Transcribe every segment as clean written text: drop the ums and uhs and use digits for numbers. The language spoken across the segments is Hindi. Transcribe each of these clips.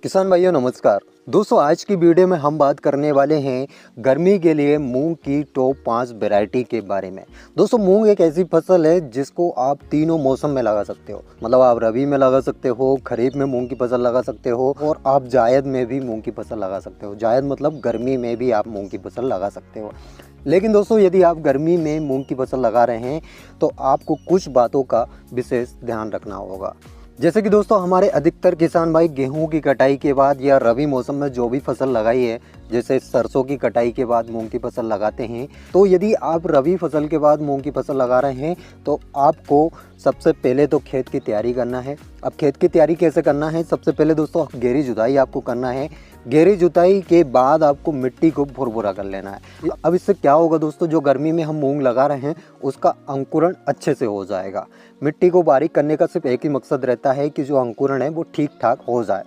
किसान भाइयों नमस्कार। दोस्तों आज की वीडियो में हम बात करने वाले हैं गर्मी के लिए मूंग की टॉप 5 वैरायटी के बारे में। दोस्तों मूंग एक ऐसी फसल है जिसको आप तीनों मौसम में लगा सकते हो। मतलब आप रबी में लगा सकते हो, खरीफ में मूंग की फसल लगा सकते हो और आप जायद में भी मूंग की फसल लगा सकते हो। जायद मतलब गर्मी में भी आप मूंग की फसल लगा सकते हो। लेकिन दोस्तों यदि आप गर्मी में मूंग की फसल लगा रहे हैं तो आपको कुछ बातों का विशेष ध्यान रखना होगा। जैसे कि दोस्तों हमारे अधिकतर किसान भाई गेहूं की कटाई के बाद या रबी मौसम में जो भी फसल लगाई है, जैसे सरसों की कटाई के बाद मूंग की फसल लगाते हैं, तो यदि आप रबी फसल के बाद मूंग की फसल लगा रहे हैं तो आपको सबसे पहले तो खेत की तैयारी करना है। अब खेत की तैयारी कैसे करना है? सबसे पहले दोस्तों गहरी जुताई आपको करना है। गहरी जुताई के बाद आपको मिट्टी को भुरभुरा कर लेना है। अब इससे क्या होगा दोस्तों, जो गर्मी में हम मूंग लगा रहे हैं उसका अंकुरण अच्छे से हो जाएगा। मिट्टी को बारीक करने का सिर्फ एक ही मकसद रहता है कि जो अंकुरण है वो ठीक ठाक हो जाए।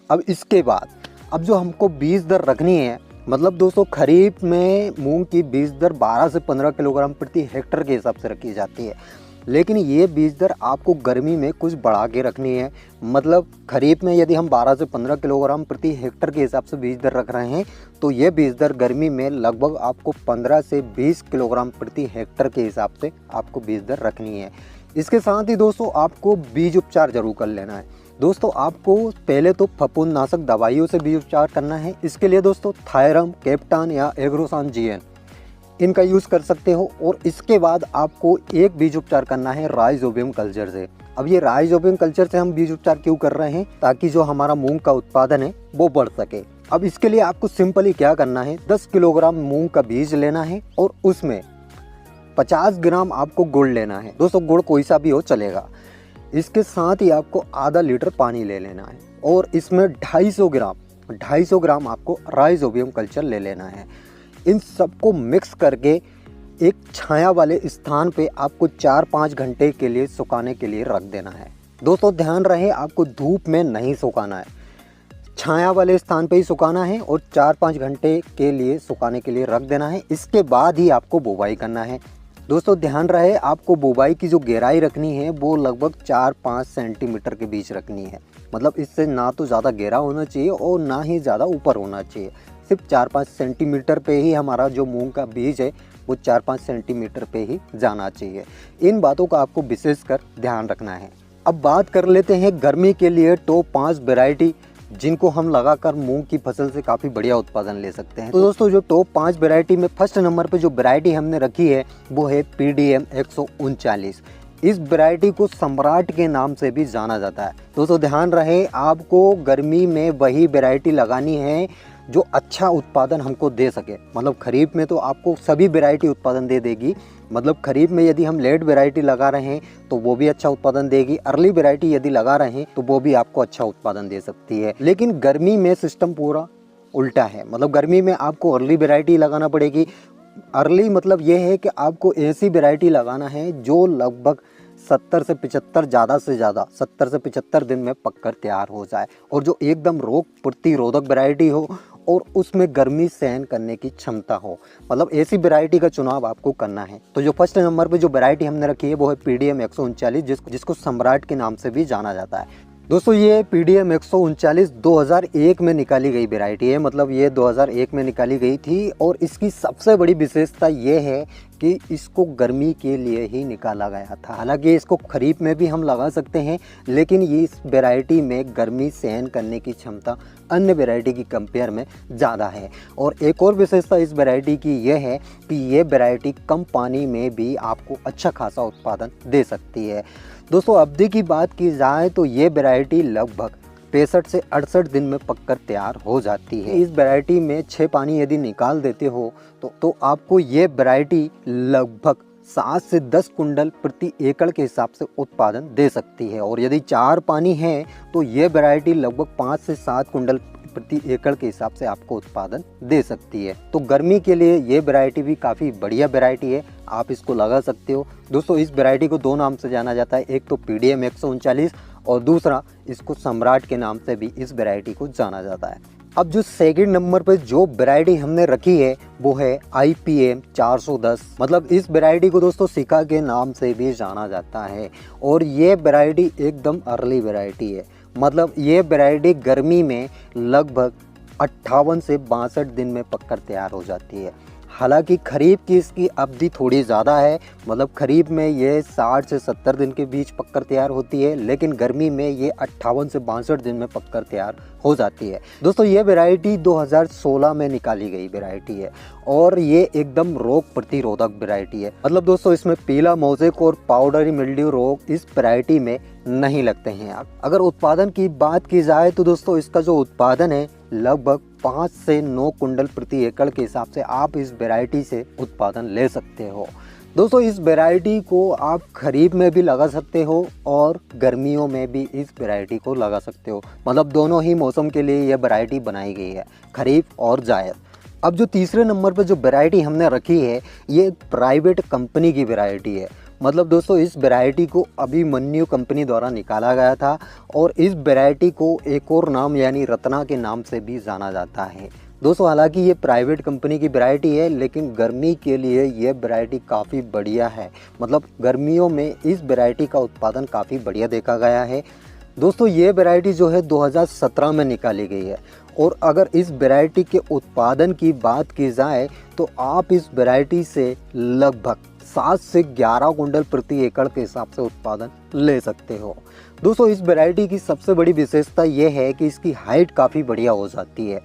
अब इसके बाद अब जो हमको बीज दर रखनी है, मतलब दोस्तों खरीफ में मूंग की बीज दर 12 से 15 किलोग्राम प्रति हेक्टर के हिसाब से रखी जाती है। लेकिन ये बीज दर आपको गर्मी में कुछ बढ़ा के रखनी है। मतलब खरीफ में यदि हम 12 से 15 किलोग्राम प्रति हेक्टर के हिसाब से बीज दर रख रहे हैं तो ये बीज दर गर्मी में लगभग आपको 15 से 20 किलोग्राम प्रति हेक्टर के हिसाब से आपको बीज दर रखनी है। इसके साथ ही दोस्तों आपको बीज उपचार जरूर कर लेना है। दोस्तों आपको पहले तो फफूंदनाशक दवाइयों से बीज उपचार करना है। इसके लिए दोस्तों थायरम, कैप्टान या एग्रोसान जीएन इनका यूज़ कर सकते हो। और इसके बाद आपको एक बीज उपचार करना है राइजोबियम कल्चर से। अब ये राइजोबियम कल्चर से हम बीज उपचार क्यों कर रहे हैं? ताकि जो हमारा मूंग का उत्पादन है वो बढ़ सके। अब इसके लिए आपको सिंपली क्या करना है, 10 किलोग्राम मूंग का बीज लेना है और उसमें 50 ग्राम आपको गुड़ लेना है। दोस्तों गुड़ कोई सा भी हो चलेगा। इसके साथ ही आपको आधा लीटर पानी ले लेना है और इसमें 250 ग्राम आपको राइजोबियम कल्चर ले लेना है। इन सबको मिक्स करके एक छाया वाले स्थान पे आपको 4-5 घंटे के लिए सुखाने के लिए रख देना है। दोस्तों ध्यान रहे आपको धूप में नहीं सुखाना है, छाया वाले स्थान पे ही सुखाना है और 4-5 घंटे के लिए सुखाने के लिए रख देना है। इसके बाद ही आपको बुवाई करना है। दोस्तों ध्यान रहे आपको बुवाई की जो गहराई रखनी है वो लगभग 4-5 सेंटीमीटर के बीच रखनी है। मतलब इससे ना तो ज़्यादा गहरा होना चाहिए और ना ही ज़्यादा ऊपर होना चाहिए। सिर्फ 4-5 सेंटीमीटर पे ही हमारा जो मूंग का बीज है वो 4-5 सेंटीमीटर पे ही जाना चाहिए। इन बातों का आपको विशेषकर ध्यान रखना है। अब बात कर लेते हैं गर्मी के लिए टॉप 5 वैरायटी जिनको हम लगाकर मूंग की फसल से काफ़ी बढ़िया उत्पादन ले सकते हैं। तो दोस्तों जो टॉप 5 वैरायटी में फर्स्ट नंबर पे जो वैरायटी हमने रखी है वो है PDM 139। इस वैरायटी को सम्राट के नाम से भी जाना जाता है। दोस्तों ध्यान रहे आपको गर्मी में वही वैरायटी लगानी है जो अच्छा उत्पादन हमको दे सके। मतलब खरीफ में तो आपको सभी वैरायटी उत्पादन दे देगी। मतलब खरीफ में यदि हम लेट वैरायटी लगा रहे हैं तो वो भी अच्छा उत्पादन देगी। अर्ली वैरायटी यदि लगा रहे हैं तो वो भी आपको अच्छा उत्पादन दे सकती है। लेकिन गर्मी में सिस्टम पूरा उल्टा है। मतलब गर्मी में आपको अर्ली वैरायटी लगाना पड़ेगी। अर्ली मतलब ये है कि आपको ऐसी वैरायटी लगाना है जो लगभग 70 से 75 ज़्यादा से ज़्यादा 70 से 75 दिन में पककर तैयार हो जाए और जो एकदम रोग प्रतिरोधक वैरायटी हो और उसमें गर्मी सहन करने की क्षमता हो। मतलब ऐसी वैरायटी का चुनाव आपको करना है। तो जो फर्स्ट नंबर पे जो वैरायटी हमने रखी है वो है PDM 139 जिसको सम्राट के नाम से भी जाना जाता है। दोस्तों ये PDM 139 2001 में निकाली गई वैरायटी है। मतलब ये 2001 में निकाली गई थी और इसकी सबसे बड़ी विशेषता ये है कि इसको गर्मी के लिए ही निकाला गया था। हालांकि इसको खरीफ में भी हम लगा सकते हैं लेकिन ये इस वैरायटी में गर्मी सहन करने की क्षमता अन्य वैरायटी की कंपेयर में ज़्यादा है। और एक और विशेषता इस वैरायटी की यह है कि ये वैरायटी कम पानी में भी आपको अच्छा खासा उत्पादन दे सकती है। दोस्तों अवधि की बात की जाए तो ये वैरायटी लगभग 65 से 68 दिन में पककर तैयार हो जाती है। इस वैरायटी में 6 पानी यदि निकाल देते हो तो आपको ये वैरायटी लगभग 7 से 10 कुंटल प्रति एकड़ के हिसाब से उत्पादन दे सकती है। और यदि 4 पानी है तो ये वैरायटी लगभग 5 से 7 कुंटल प्रति एकड़ के हिसाब से आपको उत्पादन दे सकती है। तो गर्मी के लिए ये वैरायटी भी काफ़ी बढ़िया वैरायटी है, आप इसको लगा सकते हो। दोस्तों इस वैरायटी को 2 नाम से जाना जाता है, एक तो PDM 139 और दूसरा इसको सम्राट के नाम से भी इस वैरायटी को जाना जाता है। अब जो सेकंड नंबर पर जो वैरायटी हमने रखी है वो है IPM 410। मतलब इस वैरायटी को दोस्तों सिका के नाम से भी जाना जाता है और ये वैरायटी एकदम अर्ली वैरायटी है। मतलब ये वैरायटी गर्मी में लगभग 58 से 62 दिन में पककर तैयार हो जाती है। हालांकि खरीफ की इसकी अवधि थोड़ी ज़्यादा है, मतलब खरीफ में ये 60 से 70 दिन के बीच पककर तैयार होती है, लेकिन गर्मी में ये 58 से 62 दिन में पककर तैयार हो जाती है। दोस्तों ये वैरायटी 2016 में निकाली गई वैरायटी है और ये एकदम रोग प्रतिरोधक वैरायटी है। मतलब दोस्तों इसमें पीला मोज़ेक और पाउडरी मिल्ड्यू रोग इस वैरायटी में नहीं लगते हैं। अगर उत्पादन की बात की जाए तो दोस्तों इसका जो उत्पादन है लगभग 5 से 9 कुंटल प्रति एकड़ के हिसाब से आप इस वैरायटी से उत्पादन ले सकते हो। दोस्तों इस वैरायटी को आप खरीफ में भी लगा सकते हो और गर्मियों में भी इस वैरायटी को लगा सकते हो। मतलब दोनों ही मौसम के लिए यह वैरायटी बनाई गई है, खरीफ और जायद। अब जो तीसरे नंबर पर जो वैरायटी हमने रखी है ये प्राइवेट कंपनी की वैरायटी है। मतलब दोस्तों इस वैरायटी को अभिमन्यु कंपनी द्वारा निकाला गया था और इस वैरायटी को एक और नाम यानी रत्ना के नाम से भी जाना जाता है। दोस्तों हालांकि ये प्राइवेट कंपनी की वैरायटी है, लेकिन गर्मी के लिए ये वैरायटी काफ़ी बढ़िया है। मतलब गर्मियों में इस वैरायटी का उत्पादन काफ़ी बढ़िया देखा गया है। दोस्तों ये वैरायटी जो है 2017 में निकाली गई है और अगर इस वैरायटी के उत्पादन की बात की जाए तो आप इस वैरायटी से लगभग 7 से 11 कुंटल प्रति एकड़ के हिसाब से उत्पादन ले सकते हो। दोस्तों इस वैरायटी की सबसे बड़ी विशेषता ये है कि इसकी हाइट काफ़ी बढ़िया हो जाती है।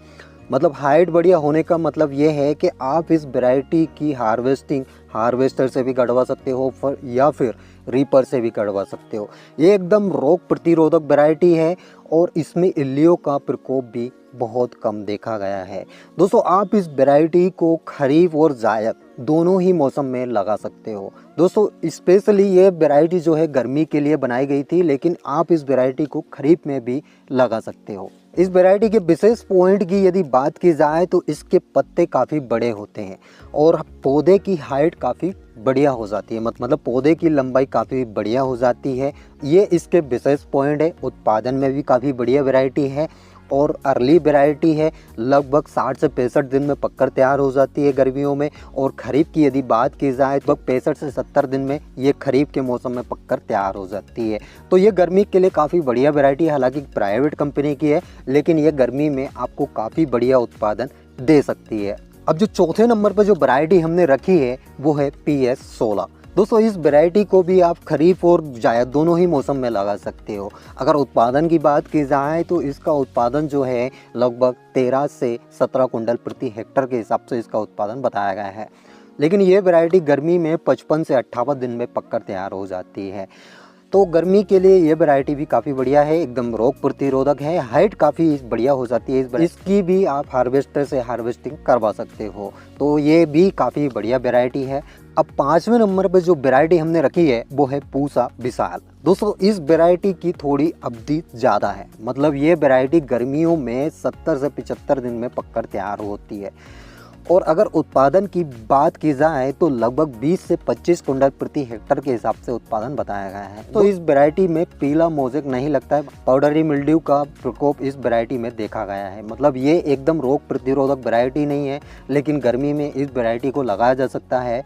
मतलब हाइट बढ़िया होने का मतलब ये है कि आप इस वैरायटी की हार्वेस्टिंग हार्वेस्टर से भी कटवा सकते हो या फिर रीपर से भी कटवा सकते हो। ये एकदम रोग प्रतिरोधक वैरायटी है और इसमें इल्लियों का प्रकोप भी बहुत कम देखा गया है। दोस्तों आप इस वैरायटी को खरीफ और जायद दोनों ही मौसम में लगा सकते हो। दोस्तों स्पेशली ये वैरायटी जो है गर्मी के लिए बनाई गई थी, लेकिन आप इस वैरायटी को खरीफ में भी लगा सकते हो। इस वैरायटी के विशेष पॉइंट की यदि बात की जाए तो इसके पत्ते काफ़ी बड़े होते हैं और पौधे की हाइट काफ़ी बढ़िया हो जाती है। मतलब पौधे की लंबाई काफ़ी बढ़िया हो जाती है। ये इसके विशेष पॉइंट है। उत्पादन में भी काफ़ी बढ़िया वैरायटी है और अर्ली वैरायटी है। लगभग 60 से 65 दिन में पककर तैयार हो जाती है गर्मियों में। और खरीफ की यदि बात की जाए तो 65 से 70 दिन में ये खरीफ के मौसम में पककर तैयार हो जाती है। तो ये गर्मी के लिए काफ़ी बढ़िया वैरायटी है। हालांकि प्राइवेट कंपनी की है, लेकिन ये गर्मी में आपको काफ़ी बढ़िया उत्पादन दे सकती है। अब जो चौथे नंबर पर जो वैरायटी हमने रखी है वो है PS16। दोस्तों इस वैरायटी को भी आप खरीफ और जायद दोनों ही मौसम में लगा सकते हो। अगर उत्पादन की बात की जाए तो इसका उत्पादन जो है लगभग 13 से 17 कुंटल प्रति हेक्टर के हिसाब से इसका उत्पादन बताया गया है। लेकिन ये वैरायटी गर्मी में 55 से 58 दिन में पककर तैयार हो जाती है। तो गर्मी के लिए ये वैरायटी भी काफ़ी बढ़िया है, एकदम रोग प्रतिरोधक है। हाइट काफ़ी बढ़िया हो जाती है। इसकी भी आप हार्वेस्टर से हार्वेस्टिंग करवा सकते हो। तो ये भी काफ़ी बढ़िया वैरायटी है। अब 5वें नंबर पर जो वैरायटी हमने रखी है वो है पूसा विशाल। दोस्तों इस वैरायटी की थोड़ी अवधि ज़्यादा है। मतलब ये वैरायटी गर्मियों में 70 से 75 दिन में पककर तैयार होती है और अगर उत्पादन की बात की जाए तो लगभग 20 से 25 कुंटल प्रति हेक्टर के हिसाब से उत्पादन बताया गया है। तो इस वैरायटी में पीला मोज़ेक नहीं लगता है। पाउडरी मिल्ड्यू का प्रकोप इस वैरायटी में देखा गया है। मतलब ये एकदम रोग प्रतिरोधक वैरायटी नहीं है, लेकिन गर्मी में इस वैरायटी को लगाया जा सकता है।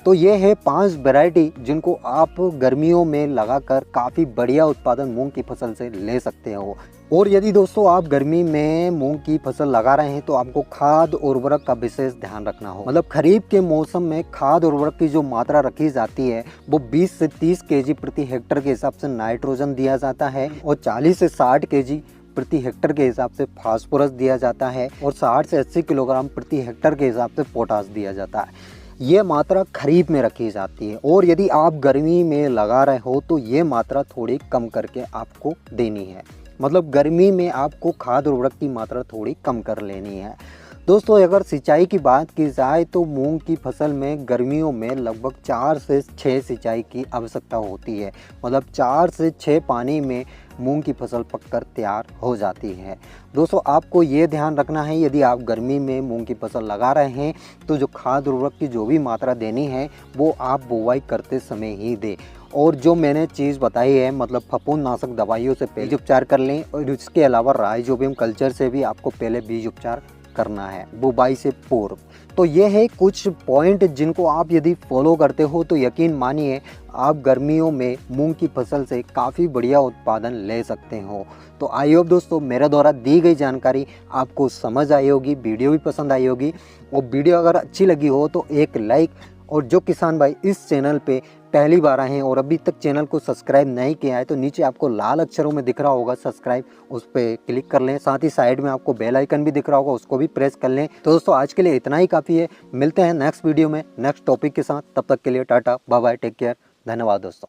तो ये है 5 वैरायटी जिनको आप गर्मियों में लगाकर काफ़ी बढ़िया उत्पादन मूंग की फसल से ले सकते हो। और यदि दोस्तों आप गर्मी में मूंग की फसल लगा रहे हैं तो आपको खाद उर्वरक का विशेष ध्यान रखना हो। मतलब खरीफ के मौसम में खाद उर्वरक की जो मात्रा रखी जाती है वो 20 से 30 केजी प्रति हेक्टर के हिसाब से नाइट्रोजन दिया जाता है और 40 से 60 केजी प्रति हेक्टर के हिसाब से फास्फोरस दिया जाता है और 60 से 80 किलोग्राम प्रति हेक्टर के हिसाब से पोटास दिया जाता है। ये मात्रा खरीफ में रखी जाती है और यदि आप गर्मी में लगा रहे हो तो ये मात्रा थोड़ी कम करके आपको देनी है। मतलब गर्मी में आपको खाद उर्वरक की मात्रा थोड़ी कम कर लेनी है। दोस्तों अगर सिंचाई की बात की जाए तो मूंग की फसल में गर्मियों में लगभग 4 से 6 सिंचाई की आवश्यकता होती है। मतलब 4 से 6 पानी में मूंग की फसल पककर तैयार हो जाती है। दोस्तों आपको ये ध्यान रखना है यदि आप गर्मी में मूंग की फसल लगा रहे हैं तो जो खाद उर्वरक की जो भी मात्रा देनी है वो आप बुवाई करते समय ही दें। और जो मैंने चीज़ बताई है मतलब फफूंदनाशक दवाइयों से पहले उपचार कर लें और इसके अलावा राइजोबियम कल्चर से भी आपको पहले बीज उपचार करना है बुवाई से पूर्व। तो ये है कुछ पॉइंट जिनको आप यदि फॉलो करते हो तो यकीन मानिए आप गर्मियों में मूंग की फसल से काफ़ी बढ़िया उत्पादन ले सकते हो। तो आई होप दोस्तों मेरे द्वारा दी गई जानकारी आपको समझ आई होगी, वीडियो भी पसंद आई होगी। और वीडियो अगर अच्छी लगी हो तो एक लाइक, और जो किसान भाई इस चैनल पे पहली बार आए हैं और अभी तक चैनल को सब्सक्राइब नहीं किया है तो नीचे आपको लाल अक्षरों में दिख रहा होगा सब्सक्राइब, उस पर क्लिक कर लें। साथ ही साइड में आपको बेल आइकन भी दिख रहा होगा, उसको भी प्रेस कर लें। तो दोस्तों आज के लिए इतना ही काफ़ी है। मिलते हैं नेक्स्ट वीडियो में नेक्स्ट टॉपिक के साथ। तब तक के लिए ta ta bye bye, take care, धन्यवाद दोस्तों।